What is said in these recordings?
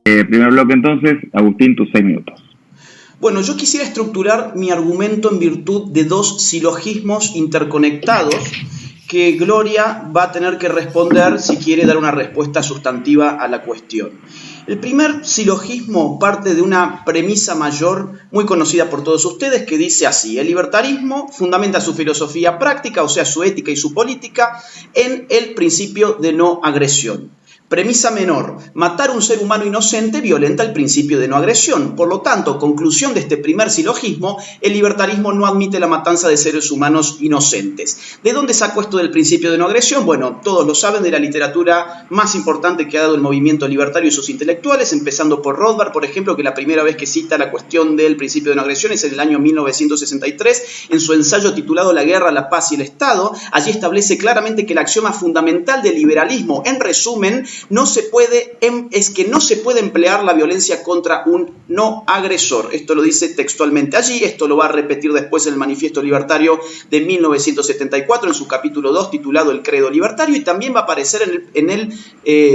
Primer bloque entonces, Agustín, tus 6 minutos. Bueno, yo quisiera estructurar mi argumento en virtud de dos silogismos interconectados que Gloria va a tener que responder si quiere dar una respuesta sustantiva a la cuestión. El primer silogismo parte de una premisa mayor muy conocida por todos ustedes que dice así: el libertarismo fundamenta su filosofía práctica, o sea, su ética y su política, en el principio de no agresión. Premisa menor: matar a un ser humano inocente violenta el principio de no agresión. Por lo tanto, conclusión de este primer silogismo, el libertarismo no admite la matanza de seres humanos inocentes. ¿De dónde saco esto del principio de no agresión? Bueno, todos lo saben, de la literatura más importante que ha dado el movimiento libertario y sus intelectuales, empezando por Rothbard, por ejemplo, que la primera vez que cita la cuestión del principio de no agresión es en el año 1963, en su ensayo titulado La guerra, la paz y el Estado. Allí establece claramente que el axioma fundamental del liberalismo, en resumen, es que no se puede emplear la violencia contra un no agresor. Esto lo dice textualmente allí, esto lo va a repetir después el Manifiesto Libertario de 1974 en su capítulo 2 titulado El Credo Libertario, y también va a aparecer en el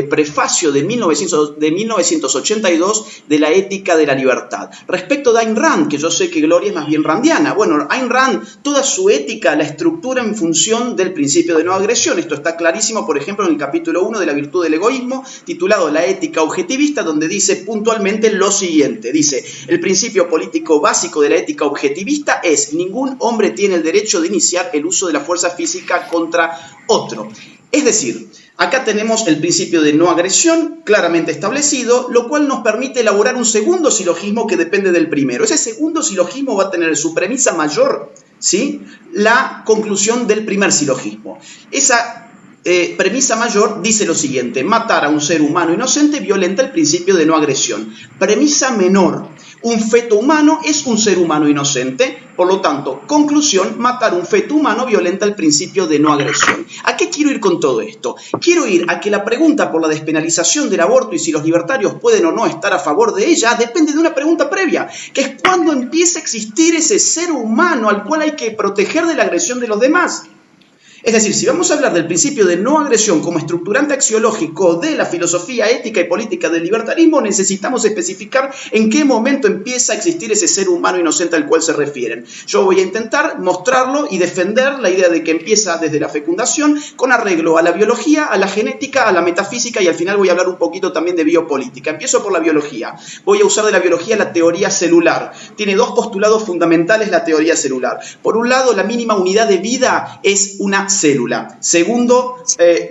prefacio de 1982 de La Ética de la Libertad. Respecto de Ayn Rand, que yo sé que Gloria es más bien randiana, bueno, Ayn Rand toda su ética la estructura en función del principio de no agresión. Esto está clarísimo, por ejemplo, en el capítulo 1 de La Virtud del Egoísmo, titulado La ética objetivista, donde dice puntualmente lo siguiente. Dice: el principio político básico de la ética objetivista es: ningún hombre tiene el derecho de iniciar el uso de la fuerza física contra otro. Es decir, acá tenemos el principio de no agresión claramente establecido, lo cual nos permite elaborar un segundo silogismo que depende del primero. Ese segundo silogismo va a tener su premisa mayor, ¿sí?, la conclusión del primer silogismo. Esa premisa mayor dice lo siguiente: matar a un ser humano inocente violenta el principio de no agresión. Premisa menor: un feto humano es un ser humano inocente, por lo tanto, conclusión: matar a un feto humano violenta el principio de no agresión. ¿A qué quiero ir con todo esto? Quiero ir a que la pregunta por la despenalización del aborto y si los libertarios pueden o no estar a favor de ella depende de una pregunta previa, que es cuándo empieza a existir ese ser humano al cual hay que proteger de la agresión de los demás. Es decir, si vamos a hablar del principio de no agresión como estructurante axiológico de la filosofía ética y política del libertarismo, necesitamos especificar en qué momento empieza a existir ese ser humano inocente al cual se refieren. Yo voy a intentar mostrarlo y defender la idea de que empieza desde la fecundación, con arreglo a la biología, a la genética, a la metafísica, y al final voy a hablar un poquito también de biopolítica. Empiezo por la biología. Voy a usar de la biología la teoría celular. Tiene dos postulados fundamentales la teoría celular. Por un lado, la mínima unidad de vida es una célula. Segundo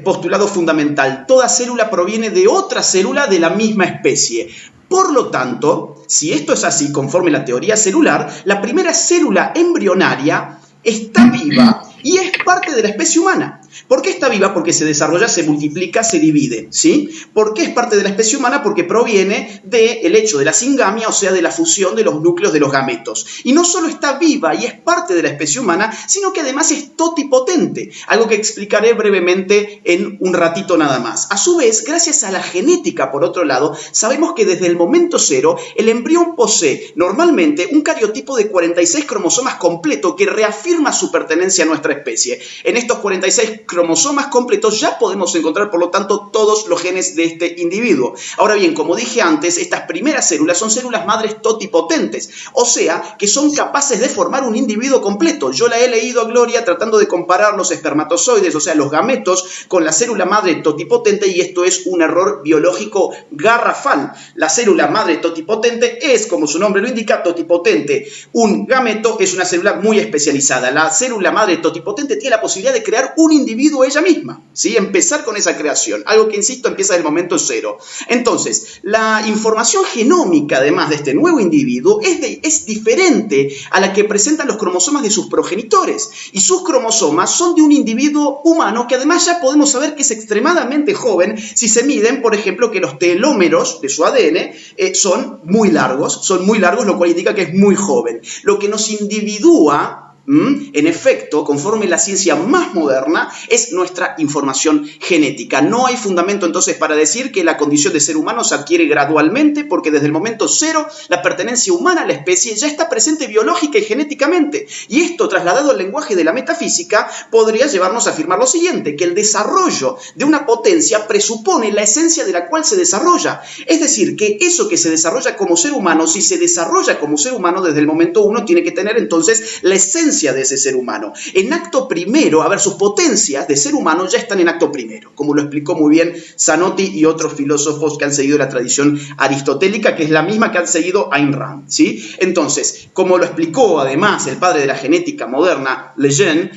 postulado fundamental: toda célula proviene de otra célula de la misma especie. Por lo tanto, si esto es así, conforme la teoría celular, la primera célula embrionaria está viva y es parte de la especie humana. ¿Por qué está viva? Porque se desarrolla, se multiplica, se divide, ¿sí? ¿Por qué es parte de la especie humana? Porque proviene del hecho de la singamia, o sea, de la fusión de los núcleos de los gametos. Y no solo está viva y es parte de la especie humana, sino que además es totipotente, algo que explicaré brevemente en un ratito nada más. A su vez, gracias a la genética, por otro lado, sabemos que desde el momento cero, el embrión posee normalmente un cariotipo de 46 cromosomas completo que reafirma su pertenencia a nuestra especie. En estos 46 cromosomas completos ya podemos encontrar, por lo tanto, todos los genes de este individuo. Ahora bien, como dije antes, estas primeras células son células madres totipotentes, o sea, que son capaces de formar un individuo completo. Yo la he leído a Gloria tratando de comparar los espermatozoides, o sea, los gametos, con la célula madre totipotente, y esto es un error biológico garrafal. La célula madre totipotente es, como su nombre lo indica, totipotente. Un gameto es una célula muy especializada. La célula madre totipotente tiene la posibilidad de crear un individuo ella misma, ¿sí? Empezar con esa creación, algo que, insisto, empieza del momento cero. Entonces, la información genómica, además de este nuevo individuo, es diferente a la que presentan los cromosomas de sus progenitores, y sus cromosomas son de un individuo humano que además ya podemos saber que es extremadamente joven si se miden, por ejemplo, que los telómeros de su ADN son muy largos, lo cual indica que es muy joven. Lo que nos individúa en efecto, conforme la ciencia más moderna, es nuestra información genética. No hay fundamento entonces para decir que la condición de ser humano se adquiere gradualmente, porque desde el momento cero la pertenencia humana a la especie ya está presente biológica y genéticamente. Y esto, trasladado al lenguaje de la metafísica, podría llevarnos a afirmar lo siguiente, que el desarrollo de una potencia presupone la esencia de la cual se desarrolla. Es decir, que eso que se desarrolla como ser humano, si se desarrolla como ser humano desde el momento uno, tiene que tener entonces la esencia de ese ser humano. En acto primero, a ver, sus potencias de ser humano ya están en acto primero, como lo explicó muy bien Zanotti y otros filósofos que han seguido la tradición aristotélica, que es la misma que han seguido Ayn Rand, ¿sí? Entonces, como lo explicó además el padre de la genética moderna, Lejeune,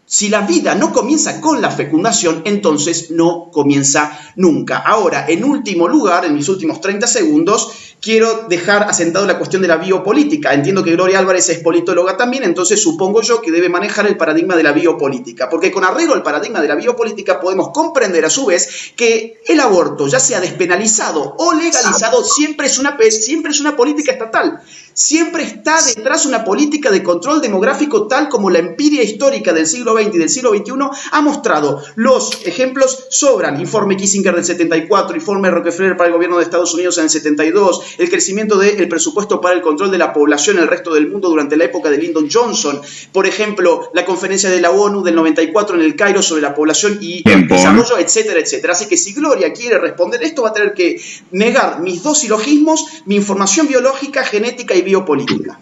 si la vida no comienza con la fecundación, entonces no comienza nunca. Ahora, en último lugar, en mis últimos 30 segundos, quiero dejar asentado la cuestión de la biopolítica. Entiendo que Gloria Álvarez es politóloga también, entonces supongo yo que debe manejar el paradigma de la biopolítica, porque con arreglo al paradigma de la biopolítica podemos comprender a su vez que el aborto, ya sea despenalizado o legalizado, siempre es una política estatal. Siempre está detrás una política de control demográfico tal como la empiria histórica del siglo XX y del siglo XXI ha mostrado. Los ejemplos sobran. Informe Kissinger del 74, informe Rockefeller para el gobierno de Estados Unidos en el 72, el crecimiento del presupuesto para el control de la población en el resto del mundo durante la época de Lyndon Johnson. Por ejemplo, la conferencia de la ONU del 94 en el Cairo sobre la población y el desarrollo, etcétera, etcétera. Así que si Gloria quiere responder esto, va a tener que negar mis dos silogismos, mi información biológica, genética y biopolítica.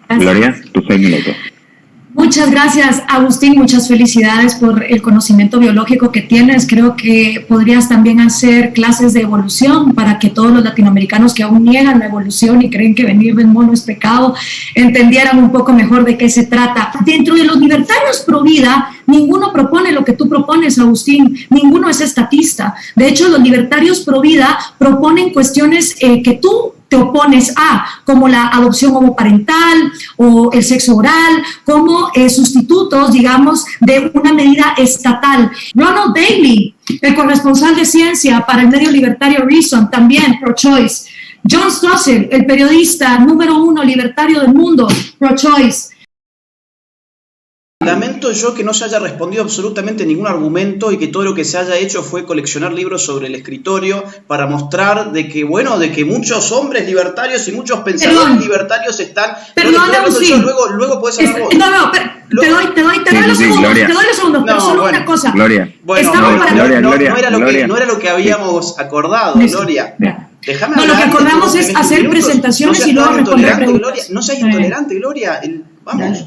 Gloria, tus 6 minutos. Muchas gracias, Agustín. Muchas felicidades por el conocimiento biológico que tienes. Creo que podrías también hacer clases de evolución para que todos los latinoamericanos que aún niegan la evolución y creen que venir del mono es pecado, entendieran un poco mejor de qué se trata. Dentro de los libertarios pro vida, ninguno propone lo que tú propones, Agustín. Ninguno es estatista. De hecho, los libertarios pro vida proponen cuestiones que tú te opones a, como la adopción homoparental o el sexo oral, como sustitutos, digamos, de una medida estatal. Ronald Daley, el corresponsal de ciencia para el medio libertario Reason, también pro-choice. John Stossel, el periodista número 1 libertario del mundo, pro-choice. Lamento yo que no se haya respondido absolutamente ningún argumento y que todo lo que se haya hecho fue coleccionar libros sobre el escritorio para mostrar de que, bueno, de que muchos hombres libertarios y muchos pensadores libertarios están... Perdón, Agustín. Luego puedes hablar vos. No, te doy los segundos, pero solo una cosa. Gloria. Bueno, no era lo que habíamos acordado, Gloria. Déjame hablar. Lo que acordamos es hacer presentaciones y luego responder preguntas. No seas intolerante, Gloria. Vamos.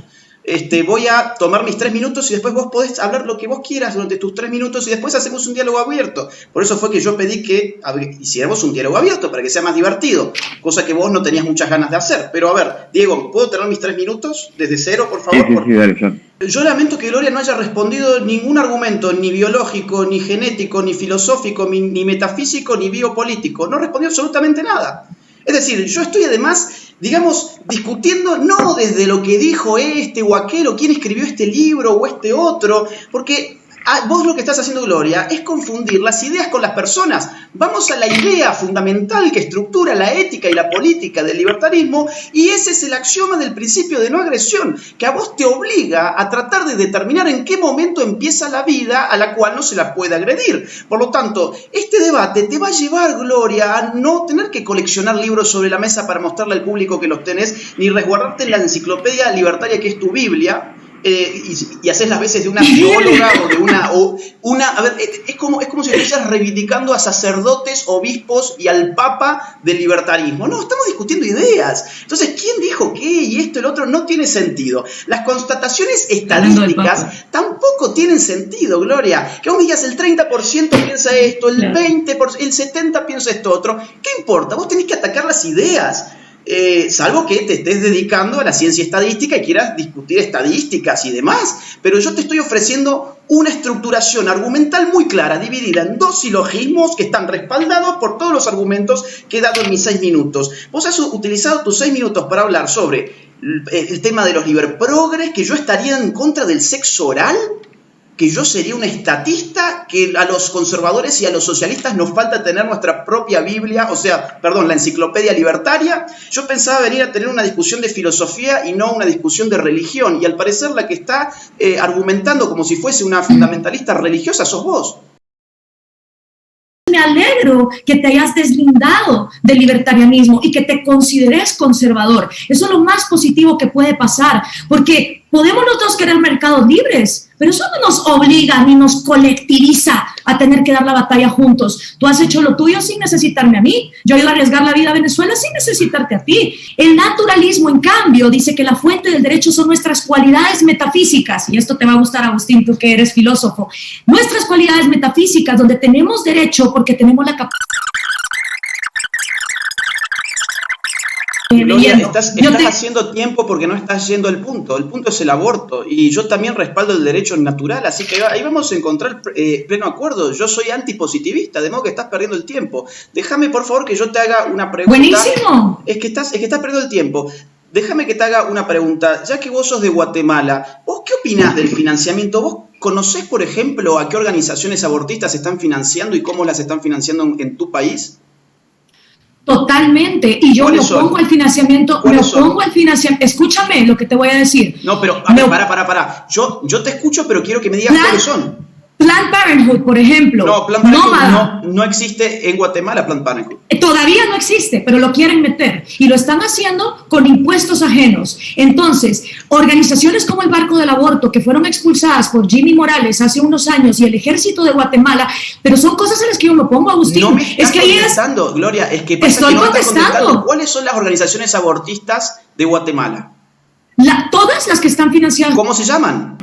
Voy a tomar mis 3 minutos y después vos podés hablar lo que vos quieras durante tus 3 minutos y después hacemos un diálogo abierto. Por eso fue que yo pedí que hiciéramos un diálogo abierto para que sea más divertido, cosa que vos no tenías muchas ganas de hacer. Pero a ver, Diego, ¿puedo tener mis 3 minutos desde cero, por favor? Sí, dale. Yo lamento que Gloria no haya respondido ningún argumento, ni biológico, ni genético, ni filosófico, ni metafísico, ni biopolítico. No respondió absolutamente nada. Es decir, yo estoy además, digamos, discutiendo no desde lo que dijo este o aquel, o quién escribió este libro o este otro, porque vos lo que estás haciendo, Gloria, es confundir las ideas con las personas. Vamos a la idea fundamental que estructura la ética y la política del libertarismo, y ese es el axioma del principio de no agresión, que a vos te obliga a tratar de determinar en qué momento empieza la vida a la cual no se la puede agredir. Por lo tanto, este debate te va a llevar, Gloria, a no tener que coleccionar libros sobre la mesa para mostrarle al público que los tenés, ni resguardarte en la enciclopedia libertaria que es tu Biblia, y haces las veces de una teóloga o de una a ver, es como si estuvieras reivindicando a sacerdotes, obispos y al papa del libertarismo. No, estamos discutiendo ideas. Entonces, ¿quién dijo qué? Y esto, el otro, no tiene sentido. Las constataciones estadísticas tampoco tienen sentido, Gloria. Que vos me digas el 30% piensa esto, el 20%, el 70% piensa esto otro. ¿Qué importa? Vos tenés que atacar las ideas. Salvo que te estés dedicando a la ciencia estadística y quieras discutir estadísticas y demás, pero yo te estoy ofreciendo una estructuración argumental muy clara, dividida en 2 silogismos que están respaldados por todos los argumentos que he dado en mis 6 minutos. Vos has utilizado tus 6 minutos para hablar sobre el tema de los liberprogres, que yo estaría en contra del sexo oral, que yo sería un estatista, que a los conservadores y a los socialistas nos falta tener nuestra propia Biblia, la enciclopedia libertaria. Yo pensaba venir a tener una discusión de filosofía y no una discusión de religión, y al parecer la que está argumentando como si fuese una fundamentalista religiosa sos vos. Me alegro que te hayas deslindado del libertarianismo y que te consideres conservador. Eso es lo más positivo que puede pasar, porque podemos nosotros querer mercados libres, pero eso no nos obliga ni nos colectiviza a tener que dar la batalla juntos. Tú has hecho lo tuyo sin necesitarme a mí. Yo he ido a arriesgar la vida a Venezuela sin necesitarte a ti. El naturalismo, en cambio, dice que la fuente del derecho son nuestras cualidades metafísicas. Y esto te va a gustar, Agustín, tú que eres filósofo. Nuestras cualidades metafísicas, donde tenemos derecho porque tenemos la capacidad. Gloria, estás haciendo tiempo porque no estás yendo al punto. El punto es el aborto. Y yo también respaldo el derecho natural. Así que ahí vamos a encontrar pleno acuerdo. Yo soy antipositivista, de modo que estás perdiendo el tiempo. Déjame, por favor, que yo te haga una pregunta. ¡Buenísimo! Es que estás perdiendo el tiempo. Déjame que te haga una pregunta. Ya que vos sos de Guatemala, ¿vos qué opinás del financiamiento? ¿Vos conocés, por ejemplo, a qué organizaciones abortistas se están financiando y cómo las están financiando en tu país? Totalmente, y yo me opongo al financiamiento, escúchame lo que te voy a decir. No, pero, a ver, para. Yo te escucho, pero quiero que me digas cuáles son. Planned Parenthood, por ejemplo. No, Planned Parenthood no existe en Guatemala, Planned Parenthood. Todavía no existe, pero lo quieren meter. Y lo están haciendo con impuestos ajenos. Entonces, organizaciones como el Barco del Aborto, que fueron expulsadas por Jimmy Morales hace unos años, y el Ejército de Guatemala, pero son cosas en las que yo me opongo, Agustín. No me estás contestando, Gloria. Es que pasa estoy que no contestando. ¿Cuáles son las organizaciones abortistas de Guatemala? Todas las que están financiadas. ¿Cómo se llaman?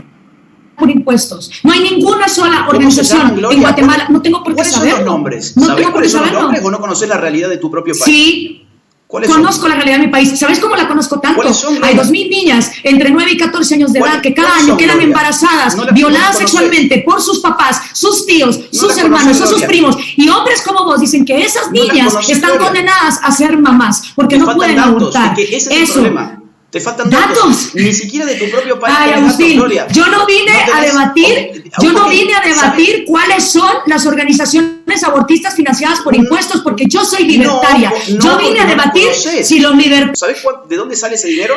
Por impuestos. No hay ninguna sola organización en Guatemala. No tengo por qué saberlo. ¿Cuáles son los nombres? No ¿Sabés tengo por cuáles qué son los saberlo. nombres o no conoces la realidad de tu propio país? Sí. Conozco la realidad de mi país. ¿Sabes cómo la conozco tanto? Hay 2.000 niñas entre 9 y 14 años de edad que cada año quedan embarazadas, violadas sexualmente por sus papás, sus tíos, sus hermanos o sus primos. Y hombres como vos dicen que esas niñas están condenadas a ser mamás porque no pueden abortar. Ese es el problema. Te faltan datos. Ni siquiera de tu propio país. Ay, Agustín, yo no vine a debatir cuáles son las organizaciones abortistas financiadas por impuestos, porque yo soy libertaria. Yo vine a debatir si los libertarios... ¿Sabes de dónde sale ese dinero?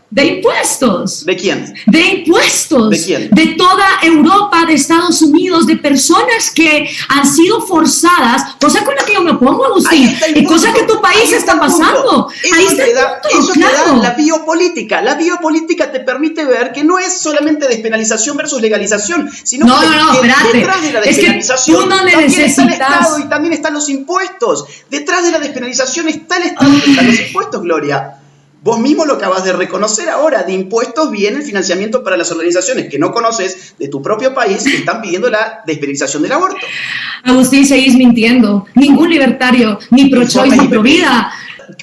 De impuestos. ¿De quién? De impuestos. ¿De quién? De toda Europa, de Estados Unidos, de personas que han sido forzadas, cosa con la que yo me opongo, Agustín, y cosa que tu país está pasando. Ahí está el punto, eso claro. te da la biopolítica. La biopolítica te permite ver que no es solamente despenalización versus legalización, sino que detrás de la despenalización también está el Estado y también están los impuestos. Detrás de la despenalización está el Estado y están los impuestos, Gloria. Vos mismo lo acabas de reconocer ahora. De impuestos viene el financiamiento para las organizaciones que no conoces de tu propio país que están pidiendo la despenalización del aborto. Agustín, seguís mintiendo. Ningún libertario, ni pro-choice, ni pro-vida.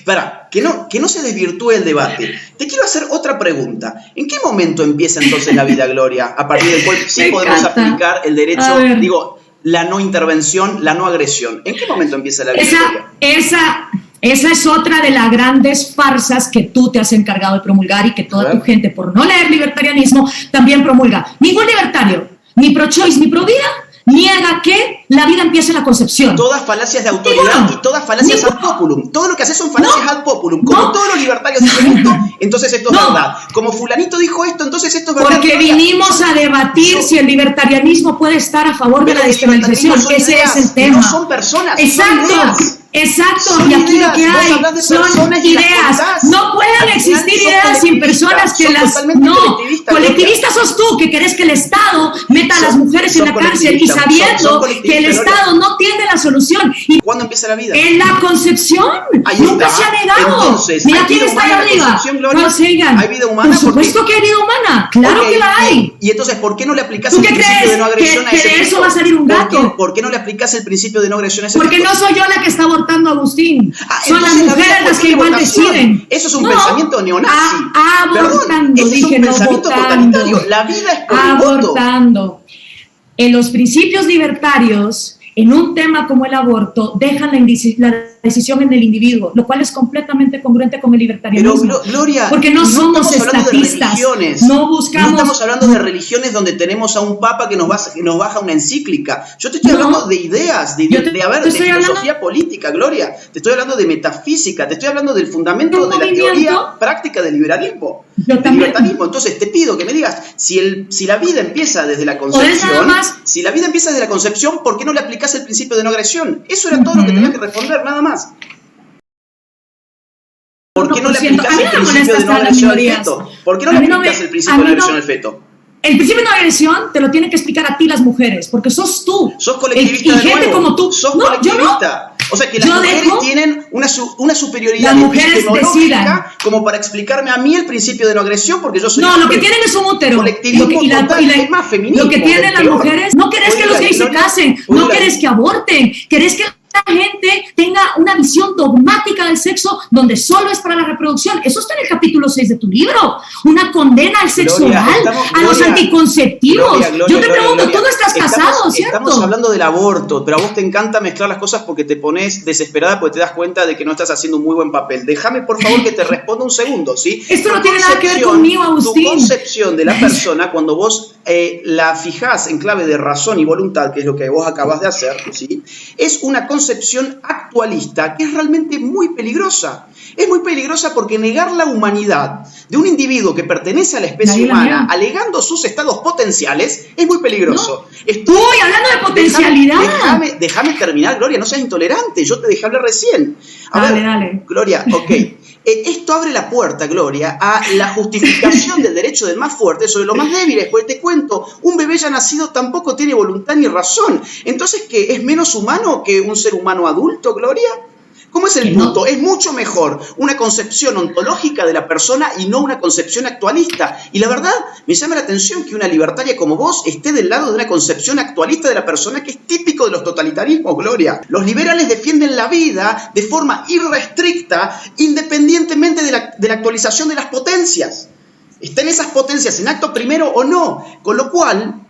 Para, que no se desvirtúe el debate. Te quiero hacer otra pregunta. ¿En qué momento empieza entonces la vida, Gloria? A partir del cual sí podemos aplicar el derecho, la no intervención, la no agresión. ¿En qué momento empieza la vida, Gloria? Esa es otra de las grandes farsas que tú te has encargado de promulgar y que toda tu gente, por no leer libertarianismo, también promulga. Ningún libertario, ni pro-choice ni pro-vida, niega que la vida empieza en la concepción. Todas falacias de autoridad y todas falacias ad populum. Todo lo que haces son falacias ad populum. Como todos los libertarios dicen esto, entonces esto es verdad. Como fulanito dijo esto, entonces esto es verdad. Porque vinimos a debatir si el libertarianismo puede estar a favor de la despenalización. Ese es el tema. No son personas, exacto, son ideas. Exacto, y aquí lo que hay son ideas. No pueden existir ideas sin personas que las... No, colectivista sos tú, que querés que el Estado meta a las mujeres en la cárcel y sabiendo que el Estado no tiene la solución. Y ¿cuándo empieza la vida? En la concepción. Nunca se ha negado. Entonces, mira quién está ahí arriba. No, sigan. ¿Hay vida humana? Por supuesto que hay vida humana. Claro que la hay. Y entonces, ¿por qué no le aplicás el principio de no agresión a ese que de eso va a salir un gato? ¿Por qué no le aplicás el principio de no agresión a ese Porque no soy yo la que está abortando, Agustín. Son las mujeres las que igual deciden. Eso es un pensamiento neonazi. Abortando, eso es un pensamiento totalitario. La vida es por el voto. Abortando. En los principios libertarios, en un tema como el aborto dejan la decisión en el individuo, lo cual es completamente congruente con el libertarianismo. Pero Gloria, porque no somos estatistas, no buscamos... No estamos hablando de religiones donde tenemos a un papa que nos baja una encíclica. Yo te estoy hablando de ideas, de filosofía política, Gloria. Te estoy hablando de metafísica, te estoy hablando del fundamento de la teoría práctica del liberalismo. Entonces te pido que me digas, si la vida empieza desde la concepción, ¿por qué no le aplicás el principio de no agresión? Eso era todo lo que tenías que responder, nada más. ¿Por qué no le aplicás el principio de no agresión al feto? ¿Por qué no le aplicás el principio de no agresión al feto? El principio de no agresión te lo tienen que explicar a ti las mujeres, porque sos tú. Sos colectivista y gente como tú. Sos colectivista. O sea que las mujeres tienen una superioridad epistemológica como para explicarme a mí el principio de no agresión, porque yo soy... No, lo que tienen es un útero. Es más feminismo. Lo que tienen las mujeres, no querés que los gays se casen, no querés que aborten, querés que la gente tenga una visión dogmática del sexo donde solo es para la reproducción. Eso está en el capítulo 6 de tu libro. Una condena al sexo oral, a los anticonceptivos. Yo te pregunto, tú no estás casado, ¿cierto? Estamos hablando del aborto, pero a vos te encanta mezclar las cosas porque te pones desesperada porque te das cuenta de que no estás haciendo un muy buen papel. Déjame, por favor, que te responda un segundo, ¿sí? Esto no tiene nada que ver conmigo, Agustín. Tu concepción de la persona, cuando vos la fijás en clave de razón y voluntad, que es lo que vos acabas de hacer, ¿sí? Es una concepción actualista que es realmente muy peligrosa. Es muy peligrosa porque negar la humanidad de un individuo que pertenece a la especie humana, alegando sus estados potenciales, es muy peligroso. Uy, hablando de potencialidad. Déjame terminar, Gloria, no seas intolerante. Yo te dejé hablar recién. Dale. Gloria, ok. Esto abre la puerta, Gloria, a la justificación del derecho del más fuerte sobre los más débiles. Pues te cuento, un bebé ya nacido tampoco tiene voluntad ni razón. Entonces, ¿qué? ¿Es menos humano que un ser humano adulto, Gloria? ¿Cómo es el punto? No. Es mucho mejor una concepción ontológica de la persona y no una concepción actualista. Y la verdad, me llama la atención que una libertaria como vos esté del lado de una concepción actualista de la persona que es típico de los totalitarismos, Gloria. Los liberales defienden la vida de forma irrestricta, independientemente de la actualización de las potencias. ¿Están esas potencias en acto primero o no? Con lo cual,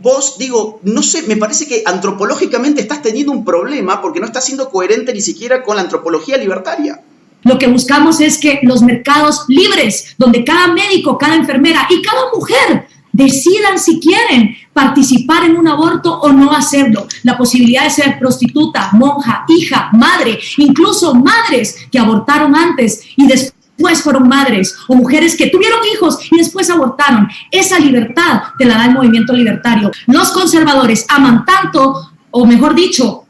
vos, no sé, me parece que antropológicamente estás teniendo un problema porque no estás siendo coherente ni siquiera con la antropología libertaria. Lo que buscamos es que los mercados libres, donde cada médico, cada enfermera y cada mujer decidan si quieren participar en un aborto o no hacerlo. La posibilidad de ser prostituta, monja, hija, madre, incluso madres que abortaron antes y después fueron madres o mujeres que tuvieron hijos y después abortaron. Esa libertad te la da el movimiento libertario. Los conservadores aman tanto, o mejor dicho,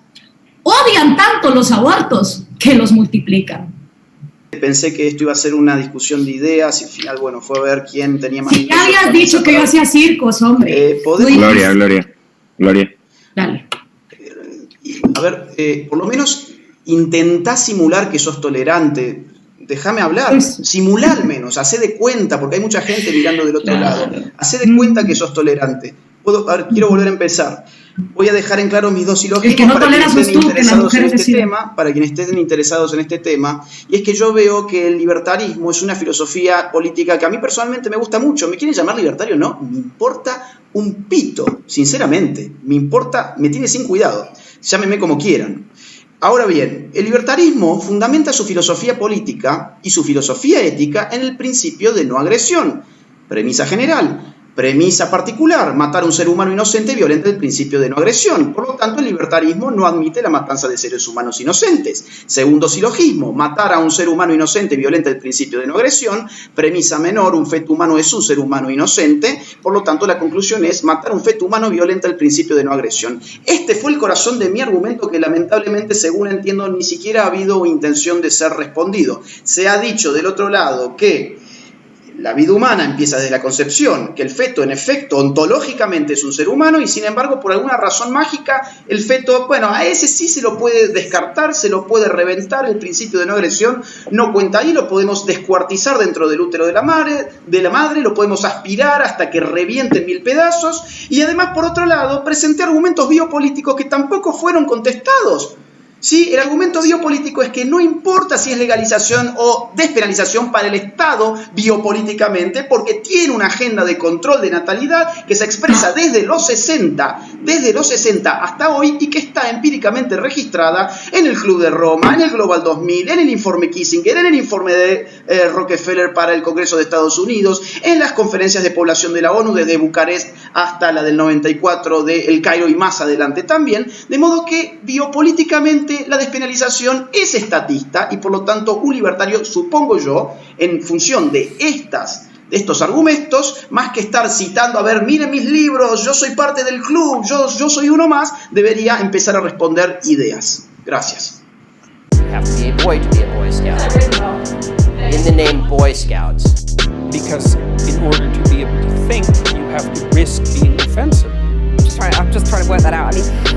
odian tanto los abortos que los multiplican. Pensé que esto iba a ser una discusión de ideas y al final, fue a ver quién tenía más... Si ya habías dicho que yo hacía circos, hombre. Gloria. Dale. A ver, por lo menos intentá simular que sos tolerante. Déjame hablar, simulá al menos, hacé de cuenta, porque hay mucha gente mirando del otro lado, hacé de cuenta que sos tolerante. Quiero volver a empezar. Voy a dejar en claro mis dos silógicos para quienes estén interesados en este tema, y es que yo veo que el libertarismo es una filosofía política que a mí personalmente me gusta mucho. ¿Me quieren llamar libertario? No, me importa un pito, sinceramente, me tiene sin cuidado, llámenme como quieran. Ahora bien, el libertarismo fundamenta su filosofía política y su filosofía ética en el principio de no agresión. Premisa general. Premisa particular, matar a un ser humano inocente violenta el principio de no agresión. Por lo tanto, el libertarismo no admite la matanza de seres humanos inocentes. Segundo silogismo, matar a un ser humano inocente violenta el principio de no agresión. Premisa menor, un feto humano es un ser humano inocente. Por lo tanto, la conclusión es matar a un feto humano violenta el principio de no agresión. Este fue el corazón de mi argumento que lamentablemente, según entiendo, ni siquiera ha habido intención de ser respondido. Se ha dicho del otro lado que la vida humana empieza desde la concepción, que el feto en efecto ontológicamente es un ser humano y sin embargo por alguna razón mágica el feto, a ese sí se lo puede descartar, se lo puede reventar, el principio de no agresión no cuenta ahí, lo podemos descuartizar dentro del útero de la madre, lo podemos aspirar hasta que reviente en 1000 pedazos y además por otro lado presenté argumentos biopolíticos que tampoco fueron contestados. ¿Sí? El argumento biopolítico es que no importa si es legalización o despenalización para el Estado biopolíticamente, porque tiene una agenda de control de natalidad que se expresa desde los 60 hasta hoy y que está empíricamente registrada en el Club de Roma, en el Global 2000, en el informe Kissinger, en el informe de Rockefeller para el Congreso de Estados Unidos, en las conferencias de población de la ONU desde Bucarest hasta la del 94 de El Cairo y más adelante también, de modo que biopolíticamente la despenalización es estatista y por lo tanto un libertario, supongo yo, en función de estos argumentos, más que estar citando, a ver, miren mis libros, yo soy parte del club, yo soy uno más, debería empezar a responder ideas. Gracias. Have to be a boy to be a Boy Scout. In the name Boy Scouts. Because in order to be able to think, you have to risk being offensive. I'm just trying to work that out. I mean,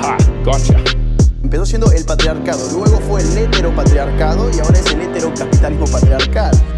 Ha, gotcha. Empezó siendo el patriarcado, luego fue el heteropatriarcado y ahora es el heterocapitalismo patriarcal.